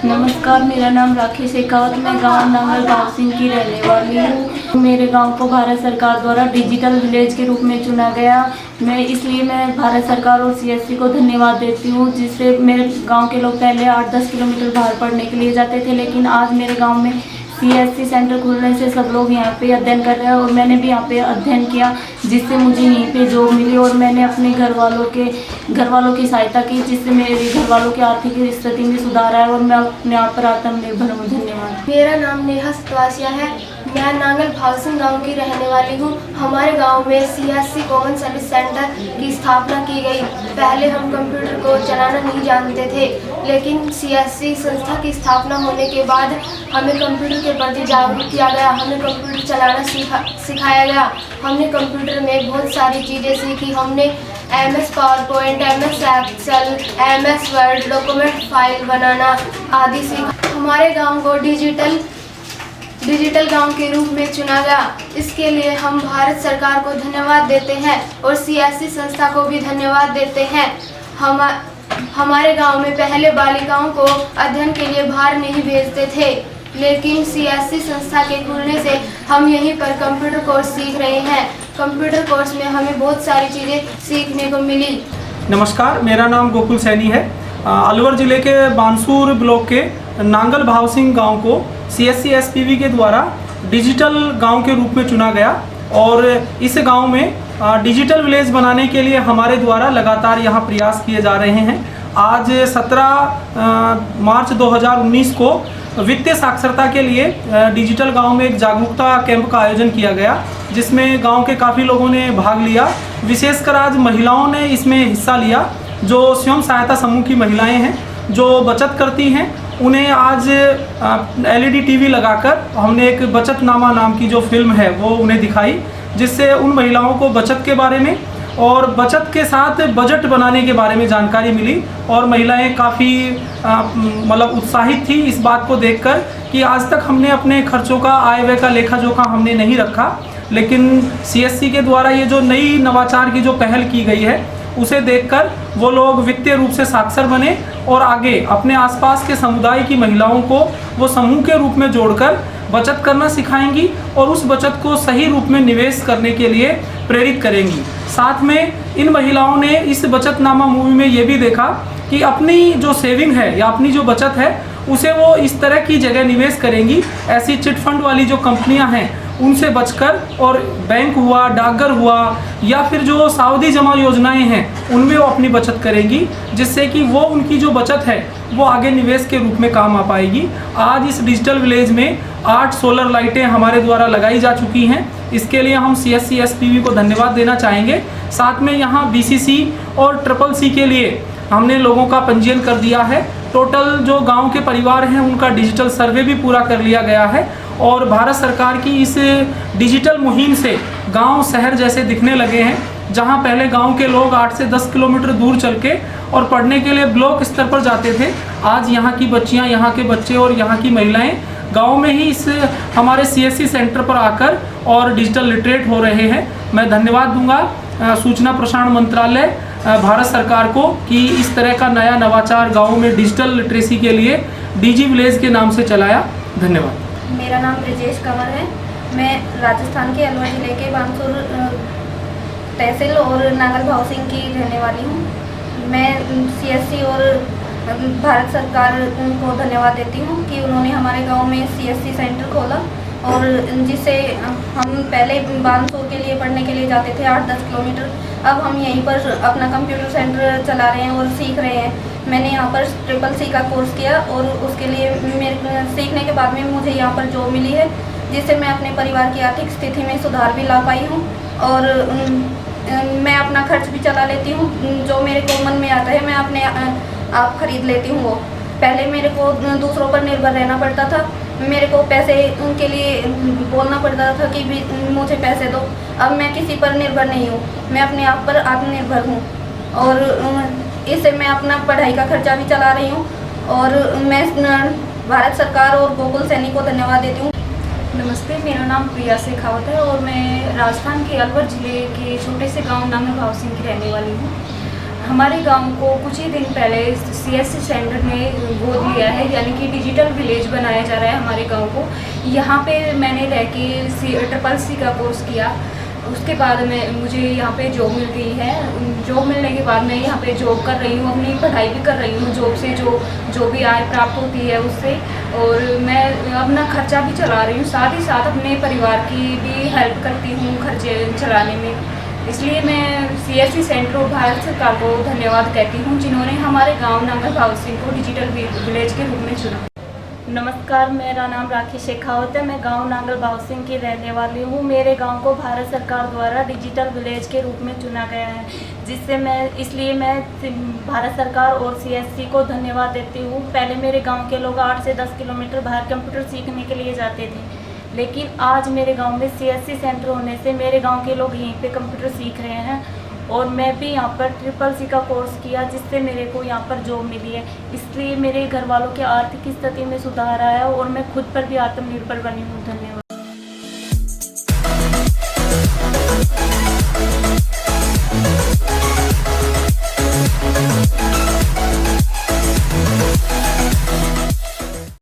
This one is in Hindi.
नमस्कार, मेरा नाम राखी शेखावत, मैं गांव नांगल भाव सिंह की रहने वाली हूँ। मेरे गांव को भारत सरकार द्वारा डिजिटल विलेज के रूप में चुना गया। मैं भारत सरकार और सीएससी को धन्यवाद देती हूँ, जिससे मेरे गांव के लोग पहले 8-10 किलोमीटर बाहर पढ़ने के लिए जाते थे, लेकिन आज मेरे गांव में सीएससी सेंटर खुलने से सब लोग यहाँ पे अध्ययन कर रहे हैं और मैंने भी यहाँ पे अध्ययन किया, जिससे मुझे यहीं पे जॉब मिली और मैंने अपने घर वालों की सहायता की, जिससे मेरे घर वालों की आर्थिक स्थिति में सुधार आया और मैं अपने आप पर आत्मनिर्भर हूँ। धन्यवाद। मेरा नाम नेहा सतवासिया है। मैं नांगल भाव सिंह गाँव की रहने वाली हूँ। हमारे गाँव में सीएससी कॉमन सर्विस सेंटर की स्थापना की गई। पहले हम कंप्यूटर को चलाना नहीं जानते थे, लेकिन सीएससी संस्था की स्थापना होने के बाद हमें कंप्यूटर के प्रति जागरूक किया गया। हमें कंप्यूटर चलाना सिखाया गया। हमने कंप्यूटर में बहुत सारी चीज़ें सीखी। हमने MS PowerPoint, MS Excel, MS Word, document file बनाना आदि सीखा। हमारे गांव को डिजिटल गांव के रूप में चुना गया। इसके लिए हम भारत सरकार को धन्यवाद देते हैं और सीएससी संस्था को भी धन्यवाद देते हैं। हमारे गांव में पहले बालिकाओं को अध्ययन के लिए बाहर नहीं भेजते थे, लेकिन सीएससी संस्था के खुलने से हम यहीं पर कंप्यूटर कोर्स सीख रहे हैं। कंप्यूटर कोर्स में हमें बहुत सारी चीज़ें सीखने को मिली। नमस्कार, मेरा नाम गोकुल सैनी है। अलवर ज़िले के बानसूर ब्लॉक के नांगल भाव सिंह गाँव को सीएससी SPV के द्वारा डिजिटल गांव के रूप में चुना गया और इस गांव में डिजिटल विलेज बनाने के लिए हमारे द्वारा लगातार यहां प्रयास किए जा रहे हैं। आज 17 मार्च 2019 को वित्तीय साक्षरता के लिए डिजिटल गांव में एक जागरूकता कैंप का आयोजन किया गया, जिसमें गांव के काफ़ी लोगों ने भाग लिया। विशेषकर आज महिलाओं ने इसमें हिस्सा लिया। जो स्वयं सहायता समूह की महिलाएं हैं, जो बचत करती हैं, उन्हें आज LED TV लगाकर हमने एक बचतनामा नाम की जो फिल्म है वो उन्हें दिखाई, जिससे उन महिलाओं को बचत के बारे में और बचत के साथ बजट बनाने के बारे में जानकारी मिली और महिलाएं काफ़ी उत्साहित थी इस बात को देखकर कि आज तक हमने अपने खर्चों का आय व्यय का लेखा जोखा हमने नहीं रखा, लेकिन सीएससी के द्वारा ये जो नई नवाचार की जो पहल की गई है उसे देखकर वो लोग वित्तीय रूप से साक्षर बने और आगे अपने आसपास के समुदाय की महिलाओं को वो समूह के रूप में जोड़कर बचत करना सिखाएंगी और उस बचत को सही रूप में निवेश करने के लिए प्रेरित करेंगी। साथ में इन महिलाओं ने इस बचतनामा मूवी में ये भी देखा कि अपनी जो सेविंग है या अपनी जो बचत है उसे वो इस तरह की जगह निवेश करेंगी, ऐसी चिट फंड वाली जो कंपनियां हैं उनसे बचकर, और बैंक हुआ, डाकघर हुआ या फिर जो सावधि जमा योजनाएं हैं उनमें वो अपनी बचत करेंगी, जिससे कि वो उनकी जो बचत है वो आगे निवेश के रूप में काम आ पाएगी। आज इस डिजिटल विलेज में 8 सोलर लाइटें हमारे द्वारा लगाई जा चुकी हैं। इसके लिए हम सीएससी SPV को धन्यवाद देना चाहेंगे। साथ में यहाँ BCC और CCC के लिए हमने लोगों का पंजीयन कर दिया है। टोटल जो गांव के परिवार हैं उनका डिजिटल सर्वे भी पूरा कर लिया गया है और भारत सरकार की इस डिजिटल मुहिम से गांव शहर जैसे दिखने लगे हैं। जहां पहले गांव के लोग 8 से 10 किलोमीटर दूर चल के और पढ़ने के लिए ब्लॉक स्तर पर जाते थे, आज यहाँ की बच्चियाँ, यहाँ के बच्चे और यहाँ की महिलाएं गांव में ही इस हमारे CSC सेंटर पर आकर और डिजिटल लिटरेट हो रहे हैं। मैं धन्यवाद दूंगा सूचना प्रसारण मंत्रालय भारत सरकार को कि इस तरह का नया नवाचार गाँव में डिजिटल लिटरेसी के लिए DG विलेज के नाम से चलाया। धन्यवाद। मेरा नाम ब्रिजेश कंवर है। मैं राजस्थान के अलवर ज़िले के बानसूर तहसील और नांगल भाव सिंह की रहने वाली हूँ। मैं CSC और भारत सरकार को धन्यवाद देती हूँ कि उन्होंने हमारे गांव में CSC सेंटर खोला और जिससे हम पहले बानसूर के लिए पढ़ने के लिए जाते थे 8-10 किलोमीटर, अब हम यहीं पर अपना कंप्यूटर सेंटर चला रहे हैं और सीख रहे हैं। मैंने यहाँ पर CCC का कोर्स किया और उसके लिए मेरे सीखने के बाद में मुझे यहाँ पर जॉब मिली है, जिससे मैं अपने परिवार की आर्थिक स्थिति में सुधार भी ला पाई हूँ और मैं अपना खर्च भी चला लेती हूँ। जो मेरे को मन में आता है मैं अपने आप खरीद लेती हूँ। वो पहले मेरे को दूसरों पर निर्भर रहना पड़ता था, मेरे को पैसे उनके लिए बोलना पड़ता था कि भी मुझे पैसे दो। अब मैं किसी पर निर्भर नहीं हूँ, मैं अपने आप पर आत्मनिर्भर हूँ और इससे मैं अपना पढ़ाई का खर्चा भी चला रही हूँ और मैं भारत सरकार और गोकुल सैनी को धन्यवाद देती हूँ। नमस्ते, मेरा नाम प्रिया शेखावत है और मैं राजस्थान के अलवर ज़िले के छोटे से गांव नांगल भाव सिंह की रहने वाली हूँ। हमारे गांव को कुछ ही दिन पहले CSC सेंटर ने गोद लिया है, यानी कि डिजिटल विलेज बनाया जा रहा है हमारे गांव को। यहाँ पे मैंने रह के CCC का कोर्स किया। उसके बाद मुझे यहाँ पे जॉब मिल गई है। जॉब मिलने के बाद मैं यहाँ पे जॉब कर रही हूँ, अपनी पढ़ाई भी कर रही हूँ। जॉब से जो भी आय प्राप्त होती है उससे, और मैं अपना खर्चा भी चला रही हूँ, साथ ही साथ अपने परिवार की भी हेल्प करती हूँ खर्चे चलाने में। इसलिए मैं CSC सेंटर और भारत सरकार को धन्यवाद कहती हूँ, जिन्होंने हमारे गांव नांगल भावसिंह को डिजिटल विलेज के रूप में चुना। नमस्कार, मेरा नाम राखी शेखावत है। मैं गांव नांगल भावसिंह की रहने वाली हूँ। मेरे गांव को भारत सरकार द्वारा डिजिटल विलेज के रूप में चुना गया है, इसलिए मैं भारत सरकार और CSC को धन्यवाद देती हूँ। पहले मेरे गांव के लोग 8 से 10 किलोमीटर बाहर कंप्यूटर सीखने के लिए जाते थे, लेकिन आज मेरे गांव में CSC सेंटर होने से मेरे गांव के लोग यहीं पे कंप्यूटर सीख रहे हैं, और मैं भी यहाँ पर CCC का कोर्स किया, जिससे मेरे को यहाँ पर जॉब मिली है। इसलिए मेरे घर वालों की आर्थिक स्थिति में सुधार आया और मैं खुद पर भी आत्मनिर्भर बनी हूँ। धन्यवाद।